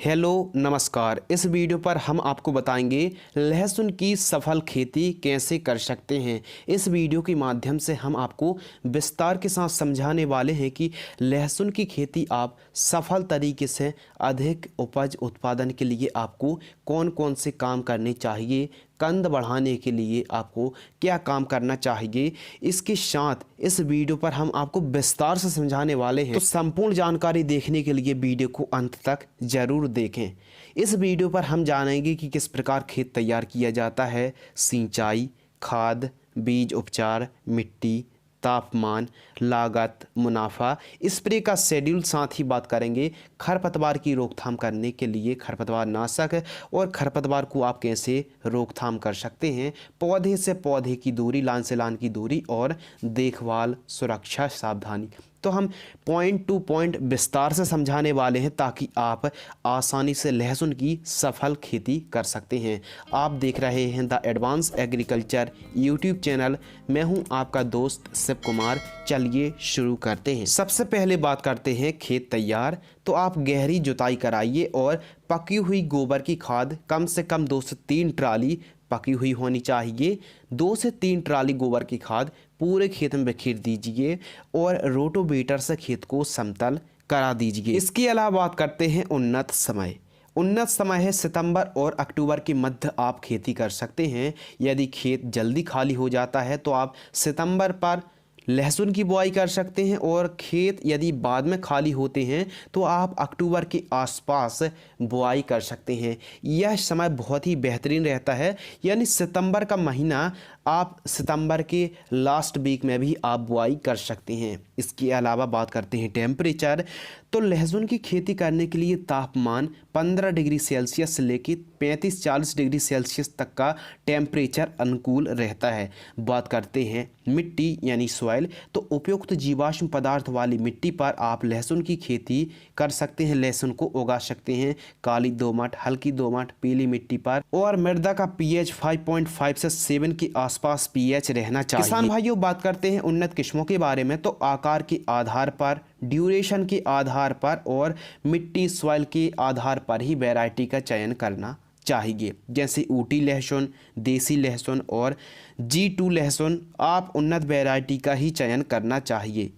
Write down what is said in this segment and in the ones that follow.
Hello नमस्कार। इस video पर हम आपको बताएंगे लहसुन की सफल खेती कैसे कर सकते हैं। इस वीडियो के माध्यम से हम आपको विस्तार के साथ समझाने वाले हैं कि लहसुन की खेती आप सफल तरीके से अधिक उपज उत्पादन के लिए आपको कौन कौन से काम करने चाहिए, कंद बढ़ाने के लिए आपको क्या काम करना चाहिए। इसके साथ इस वीडियो पर हम आपको विस्तार से समझाने वाले हैं, तो संपूर्ण जानकारी देखने के लिए वीडियो को अंत तक जरूर देखें। इस वीडियो पर हम जानेंगे कि किस प्रकार खेत तैयार किया जाता है, सिंचाई, खाद, बीज उपचार, मिट्टी, तापमान, लागत, मुनाफा, स्प्रे का शेड्यूल, साथ ही बात करेंगे खरपतवार की रोकथाम करने के लिए खरपतवार नाशक और खरपतवार को आप कैसे रोकथाम कर सकते हैं, पौधे से पौधे की दूरी, लान से लान की दूरी और देखभाल, सुरक्षा, सावधानी। तो हम पॉइंट टू पॉइंट विस्तार से समझाने वाले हैं ताकि आप आसानी से लहसुन की सफल खेती कर सकते हैं। आप देख रहे हैं the advance agriculture YouTube channel. मैं हूं आपका दोस्त शिव कुमार। चलिए शुरू करते हैं। सबसे पहले बात करते हैं खेत तैयार। तो आप गहरी जुताई कराइए और पकी हुई गोबर की खाद कम से कम 2 से 3 ट्राली पकी हुई होनी चाहिए। 2 से 3 ट्राली गोबर की खाद पूरे खेत में बिखेर दीजिए और रोटोवेटर से खेत को समतल करा दीजिए। इसके अलावा बात करते हैं उन्नत समय। उन्नत समय है सितंबर और अक्टूबर के मध्य आप खेती कर सकते हैं। यदि खेत जल्दी खाली हो जाता है तो आप सितंबर पर लहसुन की बुआई कर सकते हैं और खेत यदि बाद में खाली होते हैं तो आप अक्टूबर के आसपास बुआई कर सकते हैं। यह समय बहुत ही बेहतरीन रहता है, यानी सितंबर का महीना आप सितंबर के लास्ट वीक में भी आप बुआई कर सकते हैं। इसके अलावा बात करते हैं टेम्परेचर। तो लहसुन की खेती करने के लिए तापमान 15 डिग्री सेल्सियस से लेकर 35-40 डिग्री सेल्सियस तक का टेम्परेचर अनुकूल रहता है। बात करते हैं मिट्टी यानी सॉइल। तो उपयुक्त जीवाश्म पदार्थ वाली मिट्टी पर आप लहसुन की खेती कर सकते हैं, लहसुन को उगा सकते हैं। काली दोमट, हल्की दोमट, पीली मिट्टी पर। और मृदा का पीएच 5.5 से 7 के आसपास पीएच रहना चाहिए। किसान भाइयों, बात करते हैं उन्नत किस्मों के बारे में। तो आकार के आधार पर, ड्यूरेशन के आधार पर और मिट्टी सॉइल के आधार पर ही वैरायटी का चयन करना चाहिए। जैसे ऊटी लहसुन, देसी लहसुन और G2 लहसुन, आप उन्नत वैरायटी का ही चयन करना चाहिए।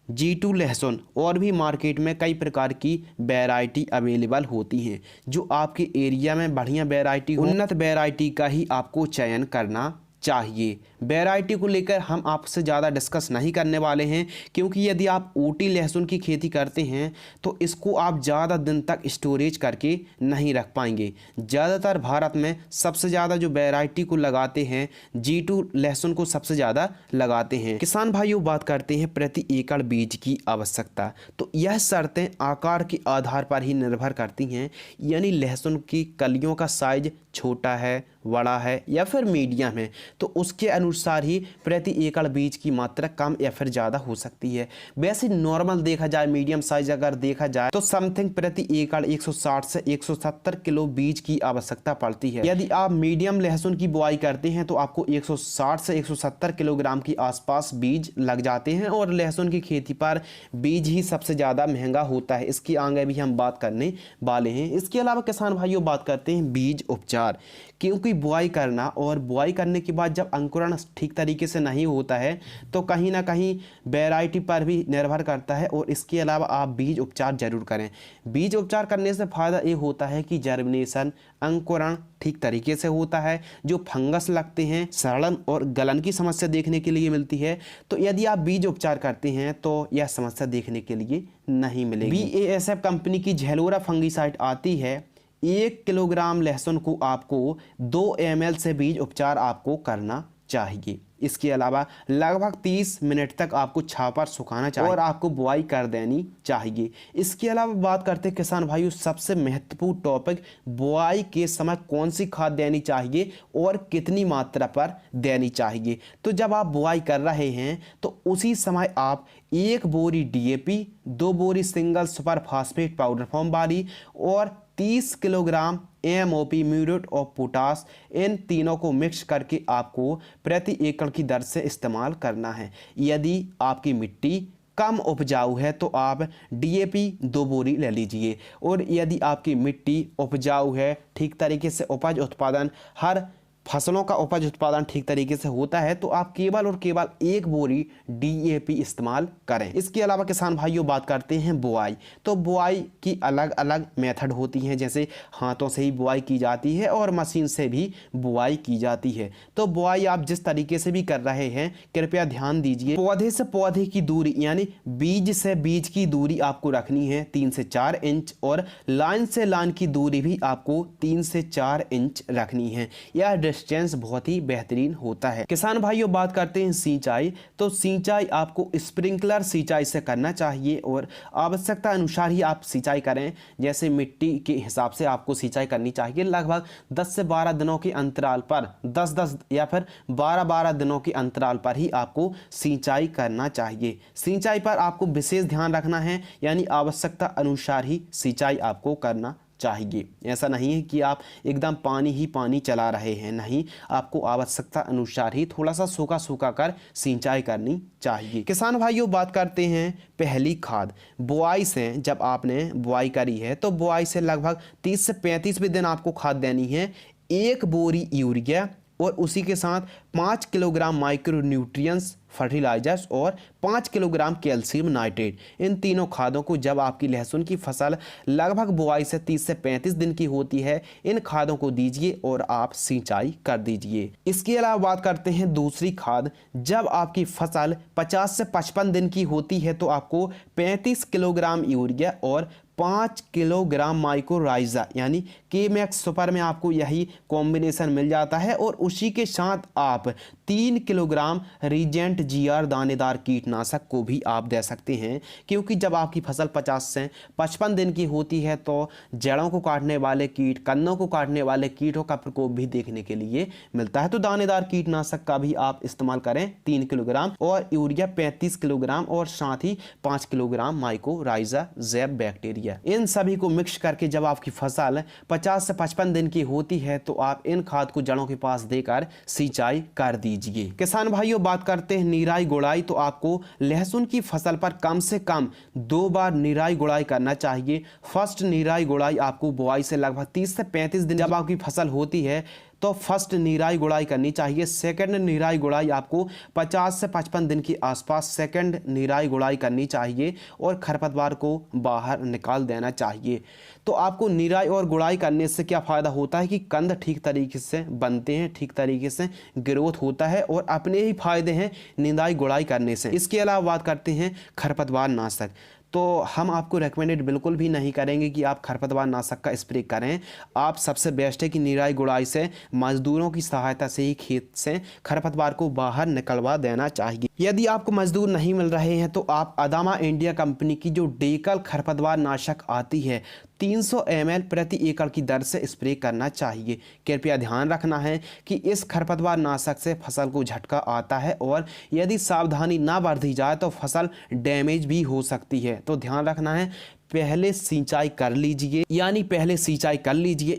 G2 लहसुन और भी मार्केट में कई प्रकार की वैरायटी अवेलेबल होती हैं। जो आपके एरिया में बढ़िया वैरायटी, उन्नत वैरायटी का ही आपको चयन करना चाहिए। वैरायटी को लेकर हम आपसे ज़्यादा डिस्कस नहीं करने वाले हैं, क्योंकि यदि आप ऊटी लहसुन की खेती करते हैं तो इसको आप ज़्यादा दिन तक स्टोरेज करके नहीं रख पाएंगे। ज़्यादातर भारत में सबसे ज़्यादा जो वैरायटी को लगाते हैं G2 लहसुन को सबसे ज़्यादा लगाते हैं। किसान भाइयों, बात करते हैं प्रति एकड़ बीज की आवश्यकता। तो यह शर्तें आकार के आधार पर ही निर्भर करती हैं, यानी लहसुन की कलियों का साइज छोटा है, बड़ा है या फिर मीडियम है, तो उसके अनुसार ही प्रति एकड़ बीज की मात्रा कम या फिर ज़्यादा हो सकती है। वैसे नॉर्मल देखा जाए, मीडियम साइज अगर देखा जाए तो समथिंग प्रति एकड़ 160 से 170 किलो बीज की आवश्यकता पड़ती है। यदि आप मीडियम लहसुन की बुआई करते हैं तो आपको 160 से 170 किलोग्राम की आसपास बीज लग जाते हैं और लहसुन की खेती पर बीज ही सबसे ज़्यादा महंगा होता है। इसकी आगे भी हम बात करने वाले हैं। इसके अलावा किसान भाइयों, बात करते हैं बीज उपचार। क्योंकि बुआई करना और बुआई करने के बाद जब अंकुरण ठीक तरीके से नहीं होता है तो कहीं ना कहीं वैरायटी पर भी निर्भर करता है। और इसके अलावा आप बीज उपचार जरूर करें। बीज उपचार करने से फ़ायदा ये होता है कि जर्मिनेशन, अंकुरण ठीक तरीके से होता है। जो फंगस लगते हैं, सड़न और गलन की समस्या देखने के लिए मिलती है। तो यदि आप बीज उपचार करते हैं तो यह समस्या देखने के लिए नहीं मिलेगी। BASF कंपनी की झेलोरा फंगीसाइड आती है। 1 किलोग्राम लहसुन को आपको 2 ml से बीज उपचार आपको करना चाहिए। इसके अलावा लगभग 30 मिनट तक आपको छाव पर सुखाना चाहिए और आपको बुआई कर देनी चाहिए। इसके अलावा बात करते हैं किसान भाइयों, सबसे महत्वपूर्ण टॉपिक, बुआई के समय कौन सी खाद देनी चाहिए और कितनी मात्रा पर देनी चाहिए। तो जब आप बुआई कर रहे हैं तो उसी समय आप 1 बोरी DAP, 2 बोरी single super phosphate powder form वाली और 30 किलोग्राम MOP, म्यूरेट और पोटास, इन तीनों को मिक्स करके आपको प्रति एकड़ की दर से इस्तेमाल करना है। यदि आपकी मिट्टी कम उपजाऊ है तो आप डीएपी 2 बोरी ले लीजिए। और यदि आपकी मिट्टी उपजाऊ है, ठीक तरीके से उपज उत्पादन, हर फसलों का उपज उत्पादन ठीक तरीके से होता है, तो आप केवल और केवल 1 बोरी डीएपी इस्तेमाल करें। इसके अलावा किसान भाइयों बात करते हैं बुआई। तो बुआई की अलग अलग मेथड होती हैं, जैसे हाथों से ही बुआई की जाती है और मशीन से भी बुआई की जाती है। तो बुआई आप जिस तरीके से भी कर रहे हैं कृपया ध्यान दीजिए, पौधे से पौधे की दूरी यानी बीज से बीज की दूरी आपको रखनी है 3 से 4 इंच और लाइन से लाइन की दूरी भी आपको 3 से 4 इंच रखनी है। यह डिस्टेंस बहुत ही बेहतरीन होता है। किसान भाइयों बात करते हैं सिंचाई। तो सिंचाई आपको स्प्रिंकलर सिंचाई से करना चाहिए और आवश्यकता अनुसार ही आप सिंचाई करें। जैसे मिट्टी के हिसाब से आपको सिंचाई करनी चाहिए। लगभग 10 से 12 दिनों के अंतराल पर 10-10 या फिर 12-12 दिनों के अंतराल पर ही आपको सिंचाई करना चाहिए। सिंचाई पर आपको विशेष ध्यान रखना है, यानी आवश्यकता अनुसार ही सिंचाई आपको करना चाहिए। ऐसा नहीं है कि आप एकदम पानी ही पानी चला रहे हैं, नहीं, आपको आवश्यकता अनुसार ही थोड़ा सा सूखा सूखा कर सिंचाई करनी चाहिए। किसान भाइयों बात करते हैं पहली खाद। बुआई से जब आपने बुआई करी है तो बुआई से लगभग 30 से 35वें दिन आपको खाद देनी है। 1 बोरी यूरिया और उसी के साथ 5 किलोग्राम माइक्रो न्यूट्रिएंट्स फर्टिलाइजर्स और 5 किलोग्राम कैल्शियम नाइट्रेट। इन तीनों खादों को जब आपकी लहसुन की फसल लगभग बुआई से 30 से 35 दिन की होती है, इन खादों को दीजिए और आप सिंचाई कर दीजिए। इसके अलावा बात करते हैं दूसरी खाद। जब आपकी फसल 50 से 55 दिन की होती है तो आपको 35 किलोग्राम यूरिया और 5 किलोग्राम माइक्रोराइजा यानी के-मैक्स सुपर में आपको यही कॉम्बिनेशन मिल जाता है और उसी के साथ आप 3 किलोग्राम रीजेंट जीआर दानेदार कीटनाशक को भी आप दे सकते हैं। क्योंकि जब आपकी फसल 50 से 55 दिन की होती है तो जड़ों को काटने वाले कीट, कन्नों को काटने वाले कीटों का प्रकोप भी देखने के लिए मिलता है। तो दानेदार कीटनाशक का भी आप इस्तेमाल करें 3 किलोग्राम और यूरिया 35 किलोग्राम और साथ ही 5 किलोग्राम माइक्रोराइजा जैव बैक्टीरिया। इन सभी को मिक्स करके जब आपकी फसल 50 से 55 दिन की होती है तो आप इन खाद को जड़ों के पास देकर सिंचाई कर दीजिए। किसान भाइयों बात करते हैं निराई गुड़ाई। तो आपको लहसुन की फसल पर कम से कम 2 बार निराई गुड़ाई करना चाहिए। फर्स्ट निराई गुड़ाई आपको बुआई से लगभग 30 से 35 दिन जब आपकी फसल होती है तो फर्स्ट निराई गुड़ाई करनी चाहिए। सेकंड निराई गुड़ाई आपको 50 से 55 दिन के आसपास सेकंड निराई गुड़ाई करनी चाहिए और खरपतवार को बाहर निकाल देना चाहिए। तो आपको निराई और गुड़ाई करने से क्या फ़ायदा होता है कि कंद ठीक तरीके से बनते हैं, ठीक तरीके से ग्रोथ होता है और अपने ही फायदे हैं निराई गुड़ाई करने से। इसके अलावा बात करते हैं खरपतवार नाशक। तो हम आपको रेकमेंडेड बिल्कुल भी नहीं करेंगे कि आप खरपतवार नाशक का स्प्रे करें। आप सबसे बेस्ट है कि निराई गुड़ाई से मजदूरों की सहायता से ही खेत से खरपतवार को बाहर निकलवा देना चाहिए। यदि आपको मजदूर नहीं मिल रहे हैं तो आप अदामा इंडिया कंपनी की जो डेकल खरपतवार नाशक आती है 300 ml प्रति एकड़ की दर से स्प्रे करना चाहिए। कृपया ध्यान रखना है कि इस खरपतवार नाशक से फसल को झटका आता है और यदि सावधानी ना बरती जाए तो फसल डैमेज भी हो सकती है। तो ध्यान रखना है, पहले सिंचाई कर लीजिए,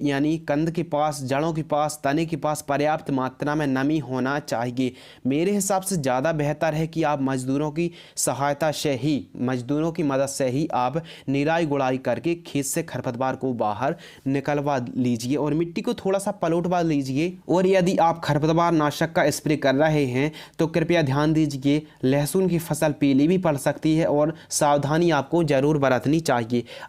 यानी कंद के पास, जड़ों के पास, तने के पास पर्याप्त मात्रा में नमी होना चाहिए। मेरे हिसाब से ज़्यादा बेहतर है कि आप मजदूरों की सहायता से ही, मजदूरों की मदद से ही आप निराई गुड़ाई करके खेत से खरपतवार को बाहर निकलवा लीजिए और मिट्टी को थोड़ा सा पलटवा लीजिए। और यदि आप खरपतवार नाशक का स्प्रे कर रहे हैं तो कृपया ध्यान दीजिए, लहसुन की फसल पीली भी पड़ सकती है और सावधानी आपको जरूर बरतनी चाहिए।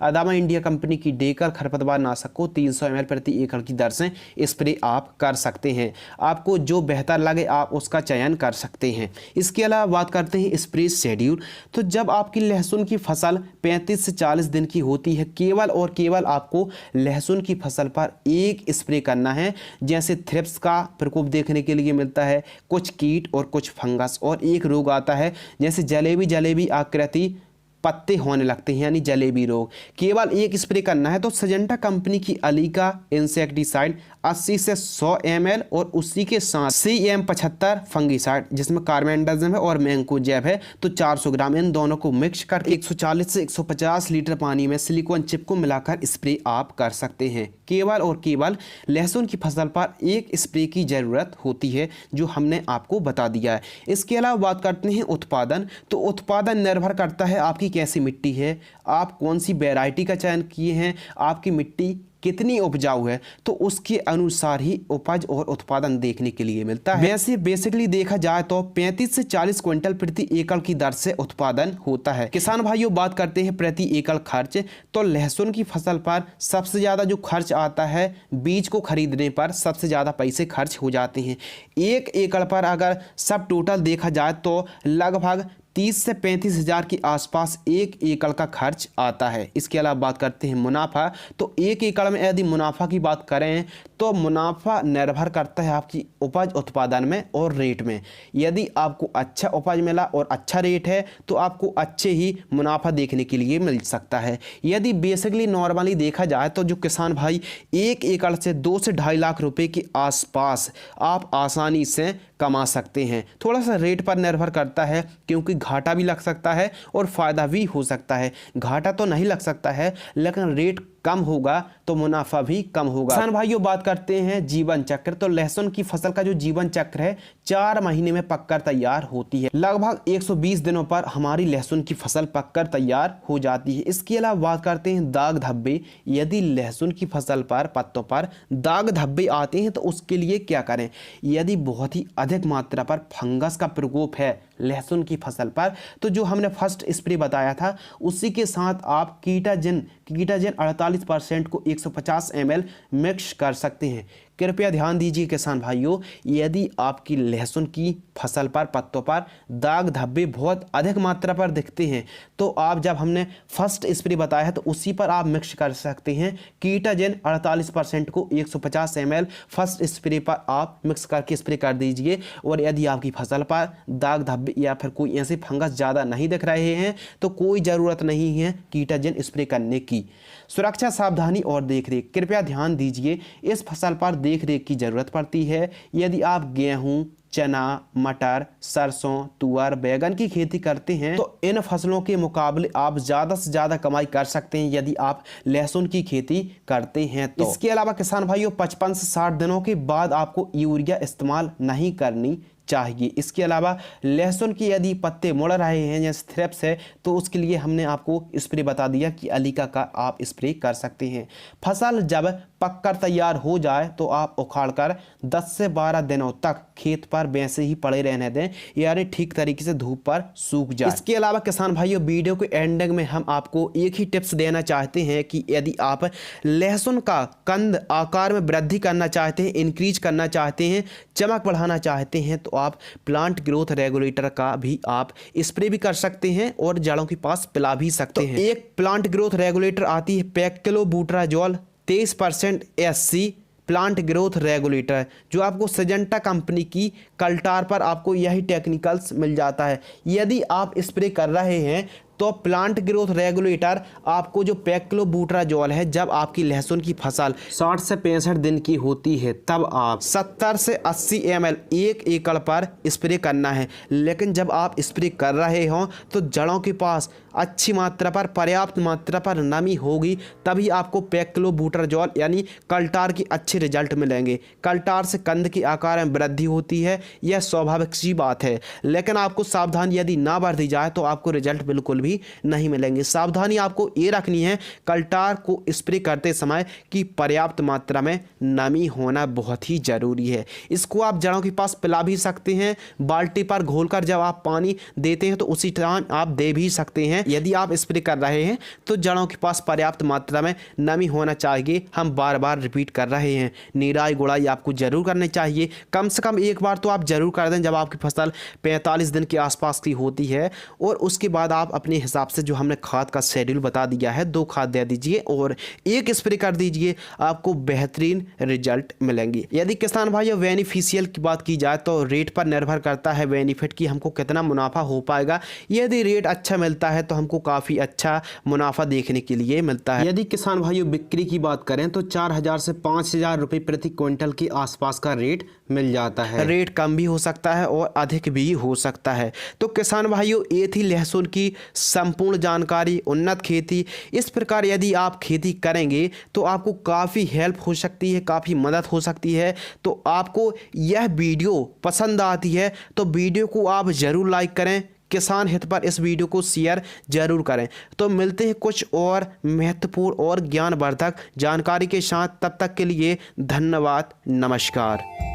अदामा इंडिया कंपनी की डेकल खरपतवार नाशक को 300 ml प्रति एकड़ की दर से स्प्रे आप कर सकते हैं। आपको जो बेहतर लगे आप उसका चयन कर सकते हैं। इसके अलावा बात करते हैं स्प्रे शेड्यूल। तो जब आपकी लहसुन की फसल 35 से 40 दिन की होती है, केवल और केवल आपको लहसुन की फसल पर एक स्प्रे करना है। जैसे थ्रिप्स का प्रकोप देखने के लिए मिलता है, कुछ कीट और कुछ फंगस, और एक रोग आता है जैसे जलेबी आकृति पत्ते होने लगते हैं यानी जलेबी रोग। केवल एक स्प्रे करना है। तो सिजेंटा कंपनी की अलीका इंसेक्टिसाइड 80 से 100 ml और उसी के साथ CM75 फंगिसाइड जिसमें कार्बेंडाजिम है और मैंकोजेब है तो 400 ग्राम, इन दोनों को मिक्स करके 140 से 150 लीटर पानी में सिलिकॉन चिप को मिलाकर स्प्रे आप कर सकते हैं। केवल और केवल लहसुन की फसल पर एक स्प्रे की ज़रूरत होती है जो हमने आपको बता दिया है। इसके अलावा बात करते हैं उत्पादन। तो उत्पादन निर्भर करता है आपकी कैसी मिट्टी है, आप कौन सी वैरायटी का चयन किए हैं, आपकी मिट्टी कितनी उपजाऊ है, तो उसके अनुसार ही उपज और उत्पादन देखने के लिए मिलता है। वैसे बेसिकली देखा जाए तो 35 से 40 क्विंटल प्रति एकड़ की दर से उत्पादन होता है। किसान भाइयों बात करते हैं प्रति एकड़ खर्च। तो लहसुन की फसल पर सबसे ज़्यादा जो खर्च आता है, बीज को खरीदने पर सबसे ज़्यादा पैसे खर्च हो जाते हैं। 1 एकड़ पर अगर सब टोटल देखा जाए तो लगभग 30 से 35 हज़ार के आसपास 1 एकड़ का खर्च आता है। इसके अलावा बात करते हैं मुनाफा। तो 1 एकड़ में यदि मुनाफा की बात करें तो मुनाफा निर्भर करता है आपकी उपज उत्पादन में और रेट में। यदि आपको अच्छा उपज मिला और अच्छा रेट है तो आपको अच्छे ही मुनाफा देखने के लिए मिल सकता है। यदि बेसिकली नॉर्मली देखा जाए तो जो किसान भाई 1 एकड़ से 2 से 2.5 लाख रुपए के आसपास आप आसानी से कमा सकते हैं। थोड़ा सा रेट पर निर्भर करता है क्योंकि घाटा भी लग सकता है और फ़ायदा भी हो सकता है। घाटा तो नहीं लग सकता है लेकिन रेट कम होगा तो मुनाफा भी कम होगा। किसान भाइयों बात करते हैं जीवन चक्र। तो लहसुन की फसल का जो जीवन चक्र है 4 महीने में पककर तैयार होती है। लगभग 120 दिनों पर हमारी लहसुन की फसल पककर तैयार हो जाती है। इसके अलावा बात करते हैं दाग धब्बे। यदि लहसुन की फसल पर पत्तों पर दाग धब्बे आते हैं तो उसके लिए क्या करें। यदि बहुत ही अधिक मात्रा पर फंगस का प्रकोप है लहसुन की फसल पर तो जो हमने फर्स्ट स्प्रे बताया था उसी के साथ आप कीटाजिन 48% को 150 ml मिक्स कर सकते हैं। कृपया ध्यान दीजिए किसान भाइयों, यदि आपकी लहसुन की फसल पर पत्तों पर दाग धब्बे बहुत अधिक मात्रा पर दिखते हैं तो आप जब हमने फर्स्ट स्प्रे बताया है तो उसी पर आप मिक्स कर सकते हैं। कीटाजिन 48% को 150 ml फर्स्ट स्प्रे पर आप मिक्स करके स्प्रे कर दीजिए। और यदि आपकी फसल पर दाग धब्बे या फिर कोई ऐसे फंगस ज़्यादा नहीं दिख रहे हैं तो कोई ज़रूरत नहीं है कीटाजिन स्प्रे करने की। सुरक्षा, सावधानी और देखरेख। कृपया ध्यान दीजिए, इस फसल पर देखरेख की ज़रूरत पड़ती है। यदि आप गेहूं, चना, मटर, सरसों, तुअर, बैगन की खेती करते हैं तो इन फसलों के मुकाबले आप ज़्यादा से ज़्यादा कमाई कर सकते हैं यदि आप लहसुन की खेती करते हैं तो। इसके अलावा किसान भाइयों 55 से 60 दिनों के बाद आपको यूरिया इस्तेमाल नहीं करनी चाहिए। इसके अलावा लहसुन के यदि पत्ते मुड़ रहे हैं जैसे थ्रिप्स है तो उसके लिए हमने आपको स्प्रे बता दिया कि अलीका का आप स्प्रे कर सकते हैं। फसल जब पककर तैयार हो जाए तो आप उखाड़कर 10 से 12 दिनों तक खेत पर वैसे ही पड़े रहने दें, यानी ठीक तरीके से धूप पर सूख जाए। इसके अलावा किसान भाइयों वीडियो के एंडिंग में हम आपको एक ही टिप्स देना चाहते हैं कि यदि आप लहसुन का कंद आकार में वृद्धि करना चाहते हैं, इंक्रीज करना चाहते हैं, चमक बढ़ाना चाहते हैं तो आप प्लांट ग्रोथ रेगुलेटर का भी आप स्प्रे भी कर सकते हैं और जड़ों के पास पिला भी सकते हैं। एक प्लांट ग्रोथ रेगुलेटर आती है पैक्लोबुटराजोल 23% SC प्लांट ग्रोथ रेगुलेटर जो आपको सिजेंटा कंपनी की कल्टार पर आपको यही टेक्निकल्स मिल जाता है। यदि आप स्प्रे कर रहे हैं तो प्लांट ग्रोथ रेगुलेटर आपको जो पैक्लोबुटराजोल है जब आपकी लहसुन की फसल 60 से 65 दिन की होती है तब आप 70 से 80 ml 1 एकड़ पर स्प्रे करना है। लेकिन जब आप स्प्रे कर रहे हों तो जड़ों के पास अच्छी मात्रा पर पर्याप्त मात्रा पर नमी होगी तभी आपको पैक्लोबुटराजोल यानी कल्टार की अच्छे रिजल्ट मिलेंगे। कल्टार से कंद के आकार में वृद्धि होती है, यह स्वाभाविक सी बात है, लेकिन आपको सावधानी यदि ना बरती जाए तो आपको रिजल्ट बिल्कुल भी नहीं मिलेंगे। सावधानी आपको ये रखनी है कल्टार को स्प्रे करते समय कि पर्याप्त मात्रा में नमी होना बहुत ही जरूरी है। इसको आप जड़ों के पास पिला भी सकते हैं, बाल्टी पर घोलकर जब आप पानी देते हैं तो उसी टाइम आप दे भी सकते हैं। यदि आप स्प्रे कर रहे हैं तो जड़ों के पास पर्याप्त मात्रा में नमी होना चाहिए। हम बार बार रिपीट कर रहे हैं, निराई गुड़ाई आपको जरूर करनी चाहिए। कम से कम एक बार तो आप जरूर कर दें जब आपकी फसल 45 दिन के आसपास की होती है और उसके बाद आप अपने हिसाब से जो हमने खाद का शेड्यूल बता दिया है 2 खाद दे दीजिए और 1 स्प्रे कर दीजिए, आपको बेहतरीन रिजल्ट मिलेंगे। यदि किसान भाइयों बेनिफिशियल की बात की जाए तो रेट पर निर्भर करता है बेनिफिट की हमको कितना मुनाफा हो पाएगा। यदि रेट अच्छा मिलता है तो तो हमको काफ़ी अच्छा मुनाफा देखने के लिए मिलता है। यदि किसान भाइयों बिक्री की बात करें तो 4,000 से 5,000 रुपये प्रति क्विंटल के आसपास का रेट मिल जाता है। रेट कम भी हो सकता है और अधिक भी हो सकता है। तो किसान भाइयों ये थी लहसुन की संपूर्ण जानकारी, उन्नत खेती। इस प्रकार यदि आप खेती करेंगे तो आपको काफ़ी हेल्प हो सकती है, काफ़ी मदद हो सकती है। तो आपको यह वीडियो पसंद आती है तो वीडियो को आप ज़रूर लाइक करें, किसान हित पर इस वीडियो को शेयर जरूर करें। तो मिलते हैं कुछ और महत्वपूर्ण और ज्ञानवर्धक जानकारी के साथ, तब तक के लिए धन्यवाद, नमस्कार।